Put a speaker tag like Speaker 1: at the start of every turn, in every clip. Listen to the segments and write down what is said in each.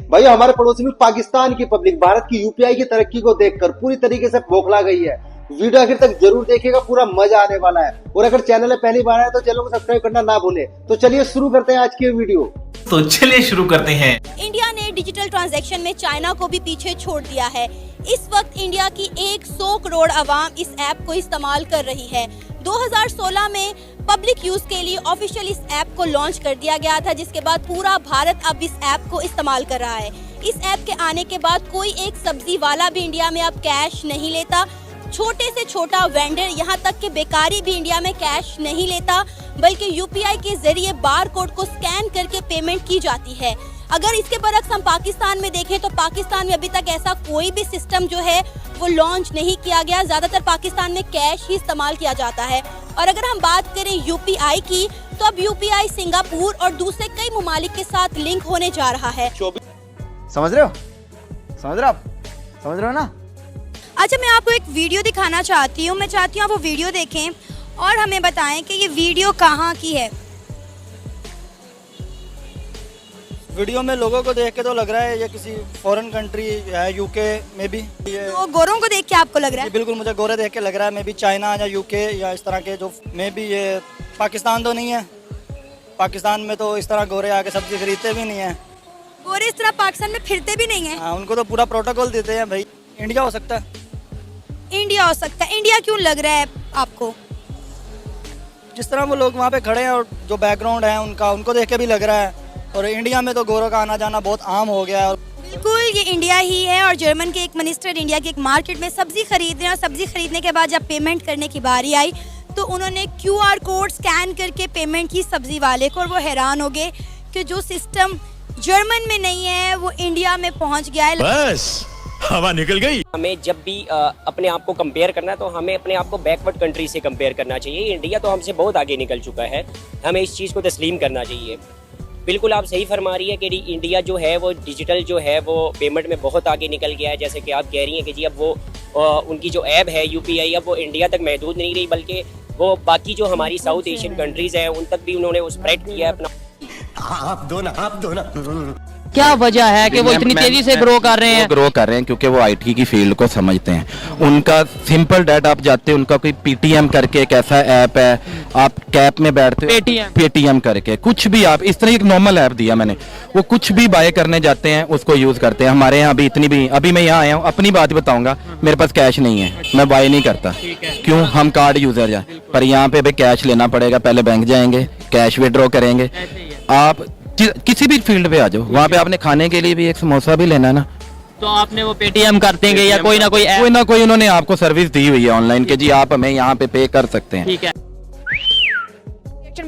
Speaker 1: भाई हमारे पड़ोसी में पाकिस्तान की पब्लिक भारत की यूपीआई की तरक्की को देखकर पूरी तरीके से बौखला गई है। वीडियो आखिर तक जरूर देखिएगा, पूरा मजा आने वाला है। और अगर चैनल में पहली बार आया तो चैनल को सब्सक्राइब करना ना भूले। तो चलिए शुरू करते हैं आज की वीडियो।
Speaker 2: तो चलिए शुरू करते हैं।
Speaker 3: इंडिया ने डिजिटल ट्रांजैक्शन में चाइना को भी पीछे छोड़ दिया है। इस वक्त इंडिया की 100 करोड़ आवाम इस ऐप को इस्तेमाल कर रही है। 2016 में पब्लिक यूज के लिए ऑफिशियल इस ऐप को लॉन्च कर दिया गया था, जिसके बाद पूरा भारत अब इस ऐप को इस्तेमाल कर रहा है। इस ऐप के आने के बाद कोई एक सब्जी वाला भी इंडिया में अब कैश नहीं लेता। छोटे से छोटा वेंडर, यहाँ तक कि बेकारी भी इंडिया में कैश नहीं लेता, बल्कि यूपीआई के जरिए बार कोड को स्कैन करके पेमेंट की जाती है। अगर इसके बरक्स हम पाकिस्तान में देखें तो पाकिस्तान में अभी तक ऐसा कोई भी सिस्टम जो है वो लॉन्च नहीं किया गया। ज्यादातर पाकिस्तान में कैश ही इस्तेमाल किया जाता है। और अगर हम बात करें यूपीआई की, तो अब यूपीआई सिंगापुर और दूसरे कई ममालिक के साथ लिंक होने जा रहा है।
Speaker 4: समझ रहे हो ना?
Speaker 3: अच्छा, मैं आपको एक वीडियो दिखाना चाहती हूँ। मैं चाहती हूँ आप वो वीडियो देखें और हमें बताएं कि ये वीडियो कहाँ की है।
Speaker 5: वीडियो में लोगों को देख के तो लग रहा है ये किसी फॉरेन कंट्री है, यूके में भी।
Speaker 3: तो गोरों को देख के आपको लग रहा है?
Speaker 5: बिल्कुल, मुझे गोरे देख के लग रहा है मे बी चाइना या यूके या इस तरह के जो मे बी। ये पाकिस्तान तो नहीं है। पाकिस्तान में तो इस तरह गोरे आके सब्जी खरीदते भी नहीं है।
Speaker 3: गोरे इस तरह पाकिस्तान में फिरते भी नहीं है।
Speaker 5: हाँ, उनको तो पूरा प्रोटोकॉल देते हैं। भाई इंडिया हो सकता है।
Speaker 3: इंडिया हो सकता है। इंडिया क्यों लग रहा है आपको?
Speaker 5: जिस तरह वो लोग वहाँ पे खड़े हैं और जो बैकग्राउंड है उनको देख के भी लग रहा है। और इंडिया में तो गोरों का आना जाना बहुत आम हो गया है।
Speaker 3: बिल्कुल, ये इंडिया ही है। और जर्मन के एक मिनिस्टर इंडिया के एक मार्केट में सब्जी खरीद रहे हैं, और सब्जी खरीदने के बाद जब पेमेंट करने की बारी आई तो उन्होंने QR कोड स्कैन करके पेमेंट की सब्जी वाले को, और वो हैरान हो गए कि जो सिस्टम जर्मन में नहीं है वो इंडिया में पहुंच गया है।
Speaker 6: बस हवा निकल गई।
Speaker 7: हमें जब भी अपने आप को कंपेयर करना है तो हमें अपने आप को बैकवर्ड कंट्री से कंपेयर करना चाहिए। इंडिया तो हमसे बहुत आगे निकल चुका है, हमें इस चीज़ को तस्लीम करना चाहिए। बिल्कुल आप सही फरमा रही है कि इंडिया जो है वो डिजिटल जो है वो पेमेंट में बहुत आगे निकल गया है। जैसे कि आप कह रही हैं कि जी अब वो उनकी जो ऐप है यूपीआई, अब वो इंडिया तक महदूद नहीं रही, बल्कि वो बाकी जो हमारी साउथ एशियन कंट्रीज हैं उन तक भी उन्होंने वो स्प्रेड किया है अपना।
Speaker 4: आप दो ना।
Speaker 8: क्या वजह है कि वो इतनी तेजी से ग्रो कर रहे हैं?
Speaker 9: क्योंकि वो आईटी की फील्ड को समझते हैं। उनका सिंपल डाटा आप जाते हैं, उनका कोई पीटीएम करके एक ऐसा ऐप है, आप कैप में बैठते हो पेटीएम करके कुछ भी, आप इस तरह एक नॉर्मल ऐप दिया मैंने, वो कुछ भी बाय करने जाते हैं उसको यूज करते हैं। हमारे यहाँ अभी मैं यहाँ आया हूँ, अपनी बात बताऊंगा, मेरे पास कैश नहीं है, मैं बाय नहीं करता। क्यों? हम कार्ड यूजर हैं। पर यहाँ पे भी कैश लेना पड़ेगा, पहले बैंक जाएंगे, कैश विड्रॉ करेंगे। आप किसी भी फील्ड पे आ जाओ, वहाँ पे आपने खाने के लिए भी एक समोसा भी लेना ना,
Speaker 8: तो आपने वो पेटीएम कर देंगे या कोई ना कोई
Speaker 9: उन्होंने आपको सर्विस दी हुई है ऑनलाइन के जी आप हमें यहाँ पे कर सकते हैं।
Speaker 8: ठीक है।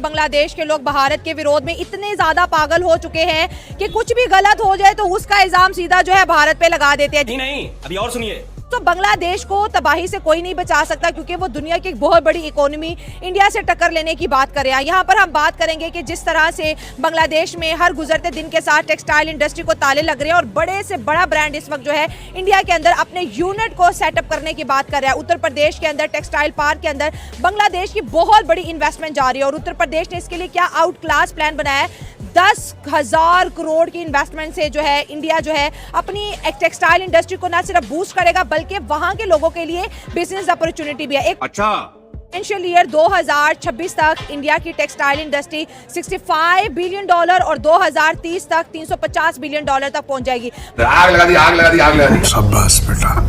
Speaker 10: बांग्लादेश के लोग भारत के विरोध में इतने ज्यादा पागल हो चुके हैं कि कुछ भी गलत हो जाए तो उसका इल्जाम सीधा जो है भारत पे लगा देते हैं।
Speaker 2: नहीं, अभी और सुनिए।
Speaker 10: तो बांग्लादेश को तबाही से कोई नहीं बचा सकता, क्योंकि वो दुनिया की एक बहुत बड़ी इकोनॉमी इंडिया से टक्कर लेने की बात कर रहे हैं। यहाँ पर हम बात करेंगे कि जिस तरह से बांग्लादेश में हर गुजरते दिन के साथ टेक्सटाइल इंडस्ट्री को ताले लग रहे हैं, और बड़े से बड़ा ब्रांड इस वक्त जो है इंडिया के अंदर अपने यूनिट को सेटअप करने की बात कर रहा है। उत्तर प्रदेश के अंदर टेक्सटाइल पार्क के अंदर बांग्लादेश की बहुत बड़ी इन्वेस्टमेंट जा रही है, और उत्तर प्रदेश ने इसके लिए क्या आउट क्लास प्लान बनाया है। 10,000 करोड़ की इन्वेस्टमेंट से जो है इंडिया जो है अपनी टेक्सटाइल इंडस्ट्री को न सिर्फ बूस्ट करेगा, बल्कि वहां के लोगों के लिए बिजनेस अपॉर्चुनिटी भी है। एक फाइनेंशियल ईयर 2026 तक इंडिया की टेक्सटाइल इंडस्ट्री $65 बिलियन और 2030 तक $350 बिलियन तक पहुंच जाएगी।
Speaker 6: आग लगा दी। शाबाश बेटा,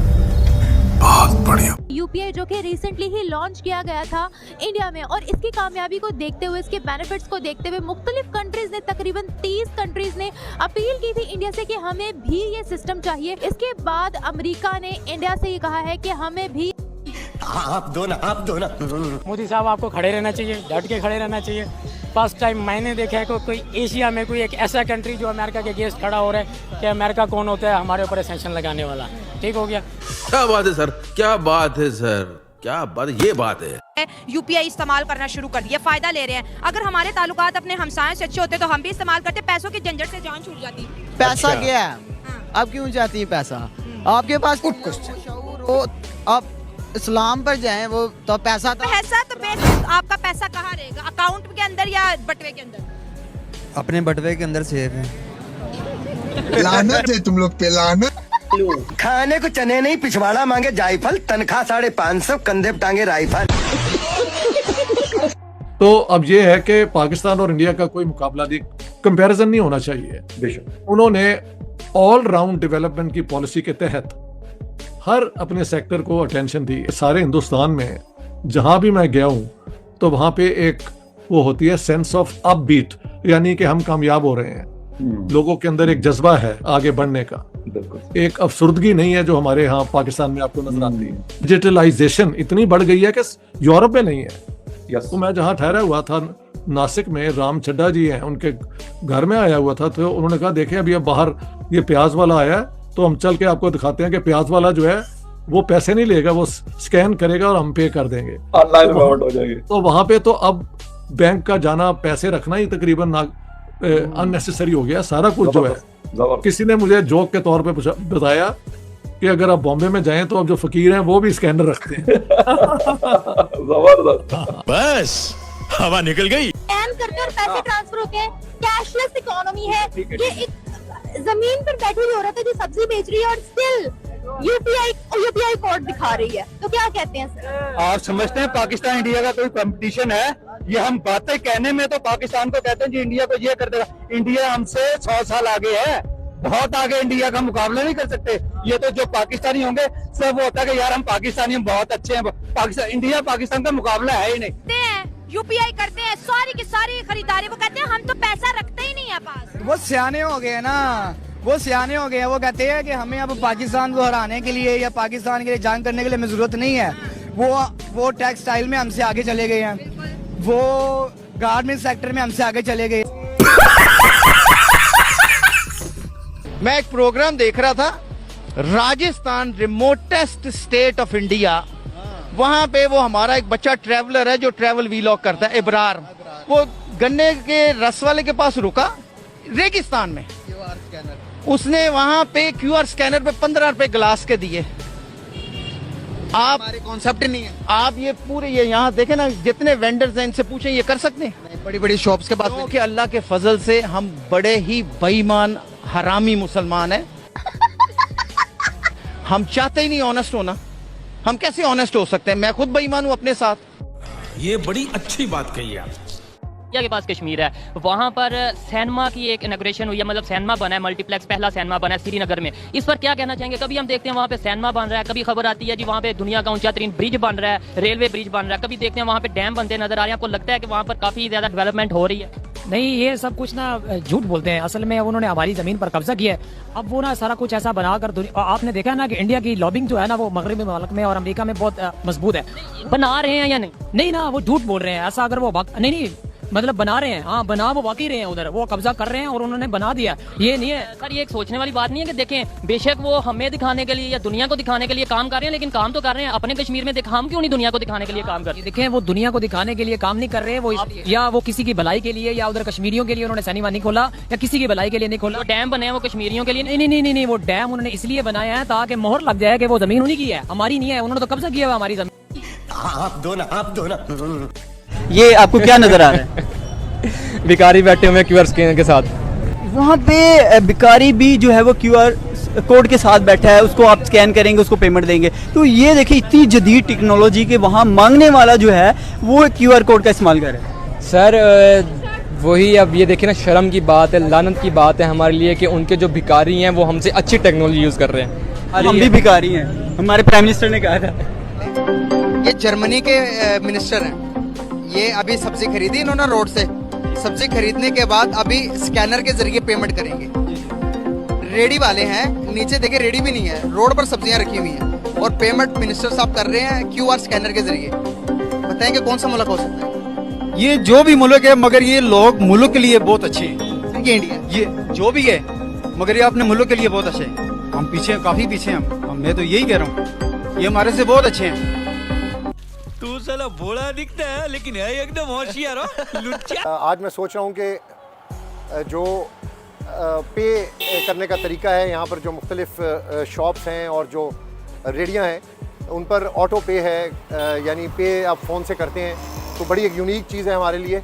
Speaker 6: बहुत बढ़िया।
Speaker 11: यूपीआई जो कि रिसेंटली ही लॉन्च किया गया था इंडिया में, और इसकी कामयाबी को देखते हुए, इसके बेनिफिट्स को देखते हुए मुख्तलिफ कंट्रीज ने, तकरीबन 30 कंट्रीज ने अपील की थी इंडिया से कि हमें भी ये सिस्टम चाहिए। इसके बाद अमेरिका ने इंडिया से ये कहा है कि हमें भी।
Speaker 4: आप दो ना।
Speaker 12: मोदी साहब आपको खड़े रहना चाहिए, डट के खड़े रहना चाहिए। फर्स्ट टाइम मैंने देखा है कोई एशिया में कोई एक ऐसा कंट्री जो अमेरिका के अगेंस्ट खड़ा हो रहा है कि अमेरिका कौन होता है हमारे ऊपर सेंक्शन लगाने वाला। ठीक हो गया।
Speaker 6: क्या बात है सर, क्या बात है सर, क्या बात, ये बात है।
Speaker 10: यूपीआई इस्तेमाल करना शुरू कर दिया, फायदा ले रहे हैं। अगर हमारे ताल्लुकात अपने हमसायों से अच्छे होते तो हम भी इस्तेमाल करते, पैसों की झंझट से जान छूट जाती।
Speaker 4: पैसा क्या है? अब क्यों चाहती है पैसा? आपके पास कुछ आप इस्लाम पर जाएं, वो तो पैसा तो
Speaker 10: आपका पैसा कहाँ रहेगा? अकाउंट के अंदर या बटवे के अंदर?
Speaker 4: अपने बटवे के अंदर सेफ है।
Speaker 6: लानत है तुम लोग पे, लानत।
Speaker 13: खाने को चने नहीं पिछवाड़ा मांगे जायफल, तनख्वाह 550, कंधे पे टांगे राइफल।
Speaker 14: तो अब ये है कि पाकिस्तान और इंडिया का कोई मुकाबला नहीं, कंपैरिजन नहीं होना चाहिए। बेशक उन्होंने ऑल राउंड डेवलपमेंट की पॉलिसी के तहत हर अपने सेक्टर को अटेंशन दी। सारे हिंदुस्तान में जहां भी मैं गया हूं तो वहां पे एक वो होती है सेंस ऑफ अपबीट, यानी कि हम कामयाब हो रहे हैं। लोगों के अंदर एक जज्बा है आगे बढ़ने का, एक अफसुर्दगी नहीं है जो हमारे यहाँ पाकिस्तान में आपको नजर आती है। डिजिटलाइजेशन इतनी बढ़ गई है कि यूरोप में नहीं है। तो मैं जहाँ ठहरा हुआ था नासिक में, राम चड्डा जी हैं, उनके घर में आया हुआ था, तो उन्होंने कहा देखें अभी अब बाहर ये प्याज वाला आया है, तो हम चल के आपको दिखाते हैं कि प्याज वाला जो है वो पैसे नहीं लेगा, वो स्कैन करेगा और हम पे कर देंगे, ऑनलाइन पेमेंट हो जाएगी। तो वहां पे तो अब बैंक का जाना, पैसे रखना ही तकरीबन अननेसेसरी हो गया। सारा कुछ जो है, किसी ने मुझे जोक के तौर पे बताया कि अगर आप बॉम्बे में जाएं तो अब जो फकीर हैं वो भी स्कैनर रखते हैं। जबरदस्त।
Speaker 2: बस हवा निकल गई।
Speaker 3: स्कैन करते और पैसे ट्रांसफर होते हैं, कैशलेस इकोनॉमी है। ये एक जमीन पर बैठी हुई औरत है जो सब्जी बेच रही है और स्टिल यूपीआई कोड दिखा रही है, तो क्या कहते हैं सर?
Speaker 13: आप समझते हैं पाकिस्तान इंडिया का कोई कंपटीशन है? ये हम बातें कहने में तो पाकिस्तान को कहते हैं जी इंडिया को ये कर देगा। इंडिया हमसे 100 साल आगे है, बहुत आगे। इंडिया का मुकाबला नहीं कर सकते। ये तो जो पाकिस्तानी होंगे सब वो होता है कि यार हम पाकिस्तानी हम बहुत अच्छे हैं। पाकिस्तान, इंडिया पाकिस्तान का मुकाबला है ही नहीं।
Speaker 10: यूपीआई करते हैं, सारी की सारी खरीदारी, वो कहते हैं हम तो पैसा रखते ही नहीं है पास।
Speaker 4: वो सियाने हो गए ना, वो सियाने हो गए। वो कहते हैं कि हमें अब पाकिस्तान को हराने के लिए या पाकिस्तान के लिए जंग करने के लिए हमें जरूरत नहीं है। वो टेक्सटाइल में हमसे आगे चले गए हैं, वो गारमेंट सेक्टर में हमसे आगे चले गए।
Speaker 15: मैं एक प्रोग्राम देख रहा था, Rajasthan remotest state of India, वहां पे वो हमारा एक बच्चा ट्रैवलर है जो ट्रैवल वीलॉग करता है, इब्रार। वो गन्ने के रस वाले के पास रुका रेगिस्तान में, उसने वहां पे क्यूआर स्कैनर पे 15 रुपए ग्लास के दिए। आप हमारे कॉन्सेप्ट नहीं है। आप ये पूरे ये यहाँ देखे ना, जितने वेंडर्स हैं इनसे पूछें ये कर सकते हैं? बड़ी बड़ी शॉप्स के पास, क्योंकि अल्लाह के फजल से हम बड़े ही बेईमान हरामी मुसलमान हैं। हम चाहते ही नहीं ऑनेस्ट होना। हम कैसे ऑनेस्ट हो सकते हैं? मैं खुद बेईमान हूं अपने साथ।
Speaker 2: ये बड़ी अच्छी बात कही आप।
Speaker 8: इंडिया के पास कश्मीर है, वहाँ पर सिनेमा की एक इनॉग्रेशन हुई है, मतलब सिनेमा बना है, मल्टीप्लेक्स पहला सिनेमा बना है श्रीनगर में। इस पर क्या कहना चाहेंगे? कभी हम देखते हैं वहाँ पे सिनेमा बन रहा है, कभी खबर आती है जी वहाँ पे दुनिया का ऊंचा तरीन ब्रिज बन रहा है, रेलवे ब्रिज बन रहा है, कभी देखते हैं वहाँ पे डैम बनते नजर आ रहे हैं। आपको लगता है कि वहाँ पर काफी ज्यादा डेवलपमेंट हो रही है?
Speaker 12: नहीं, ये सब कुछ ना झूठ बोलते हैं। असल में उन्होंने हमारी जमीन पर कब्जा किया है। अब वो ना सारा कुछ ऐसा बनाकर, आपने देखा ना कि इंडिया की लॉबिंग जो है ना वो मगरबी मुल्क में और अमेरिका में बहुत मजबूत है।
Speaker 8: बना रहे हैं या नहीं?
Speaker 12: नहीं ना, वो झूठ बोल रहे हैं। ऐसा अगर वो नहीं मतलब बना रहे हैं, हाँ बना वो वाकई रहे हैं, उधर वो कब्जा कर रहे हैं और उन्होंने बना दिया। ये नहीं है
Speaker 8: सर, ये एक सोचने वाली बात नहीं है कि देखें बेशक वो हमें दिखाने के लिए या दुनिया को दिखाने के लिए काम कर रहे हैं, लेकिन काम तो कर रहे हैं अपने कश्मीर में। हम क्यों नहीं दुनिया को दिखाने के लिए काम कर रहे हैं?
Speaker 12: देखें वो दुनिया को दिखाने के लिए काम नहीं कर रहे, वो या वो किसी की भलाई के लिए या उधर कश्मीरियों के लिए उन्होंने सिनेमा नहीं खोला, या किसी की भलाई के लिए नहीं खोला।
Speaker 8: डैम बने हैं वो कश्मीरियों के लिए?
Speaker 12: नहीं, वो डैम उन्होंने इसलिए बनाया है ताकि मोहर लग जाए कि वो जमीन उन्हीं की है, हमारी नहीं है। उन्होंने तो कब्जा किया हुआ हमारी जमीन।
Speaker 13: आप दो ना।
Speaker 4: ये आपको क्या नजर आ रहा है?
Speaker 12: भिखारी बैठे हुए क्यूआर स्कैनर के साथ।
Speaker 4: वहाँ पे भिखारी भी जो है वो क्यूआर कोड के साथ बैठा है, उसको आप स्कैन करेंगे, उसको पेमेंट देंगे। तो ये देखिए इतनी जदीद टेक्नोलॉजी के वहाँ मांगने वाला जो है वो क्यूआर कोड का इस्तेमाल कर रहा है।
Speaker 12: सर वही, अब ये देखिए ना, शर्म की बात है, लानत की बात है हमारे लिए कि उनके जो भिखारी हैं वो हमसे अच्छी टेक्नोलॉजी यूज़ कर रहे हैं।
Speaker 4: हम भी भिखारी हैं, हमारे प्राइम मिनिस्टर ने कहा था।
Speaker 15: ये जर्मनी के मिनिस्टर हैं, ये अभी सब्जी खरीदी इन्होंने रोड से। सब्जी खरीदने के बाद अभी स्कैनर के जरिए पेमेंट करेंगे। रेडी वाले हैं, नीचे देखिए रेडी भी नहीं है, रोड पर सब्जियां रखी हुई हैं और पेमेंट मिनिस्टर साहब कर रहे हैं क्यूआर स्कैनर के जरिए। बताएंगे कौन सा मुल्क हो सकता है?
Speaker 4: ये जो भी मुल्क है, मगर ये लोग मुल्क के लिए बहुत अच्छे हैं।
Speaker 15: ये इंडिया,
Speaker 4: ये जो भी है, मगर ये अपने मुल्क के लिए बहुत अच्छे हैं। हम पीछे, काफी पीछे हैं। मैं तो यही कह रहा हूँ, ये हमारे से बहुत अच्छे हैं।
Speaker 2: तू साला भोला दिखता है लेकिन है एकदम होशियार हो लुच्चा।
Speaker 16: आज मैं सोच रहा हूँ कि जो पे करने का तरीका है, यहाँ पर जो मुख्तलिफ शॉप्स हैं और जो रेडियाँ हैं उन पर ऑटो पे है, यानी पे आप फ़ोन से करते हैं, तो बड़ी एक यूनिक चीज़ है हमारे लिए।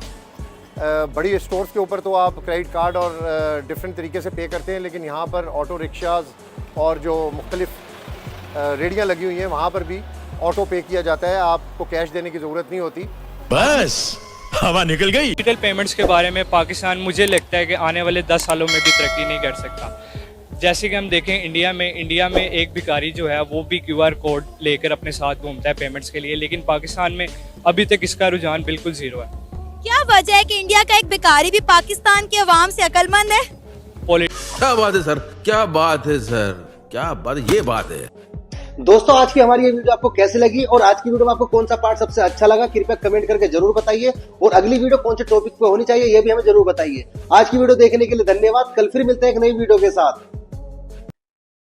Speaker 16: बड़ी स्टोर्स के ऊपर तो आप क्रेडिट कार्ड और डिफरेंट तरीके से पे करते हैं, लेकिन यहाँ पर ऑटो रिक्शाज और जो मुख्तलिफ रेडियाँ लगी हुई हैं वहाँ पर भी ऑटो पे किया जाता है, आपको कैश देने की ज़रूरत नहीं होती।
Speaker 17: बस हवा निकल गई। डिजिटल पेमेंट्स के बारे में पाकिस्तान मुझे लगता है कि आने वाले 10 सालों में भी तरक्की नहीं कर सकता। जैसे कि हम देखें इंडिया में एक भिखारी जो है वो भी QR कोड लेकर अपने साथ घूमता है पेमेंट्स के लिए, लेकिन पाकिस्तान में अभी तक इसका रुझान बिल्कुल जीरो है।
Speaker 3: क्या वजह है कि इंडिया का एक भिखारी भी पाकिस्तान के अवाम से अक्लमंद है?
Speaker 18: क्या बात है सर, क्या बात है सर, क्या बात, ये बात है।
Speaker 1: दोस्तों आज की हमारी ये वीडियो आपको कैसी लगी और आज की वीडियो में आपको कौन सा पार्ट सबसे अच्छा लगा, कृपया कमेंट करके जरूर बताइए। और अगली वीडियो कौन से टॉपिक पे होनी चाहिए ये भी हमें जरूर बताइए। आज की वीडियो देखने के लिए धन्यवाद। कल फिर मिलते हैं एक नई वीडियो के साथ।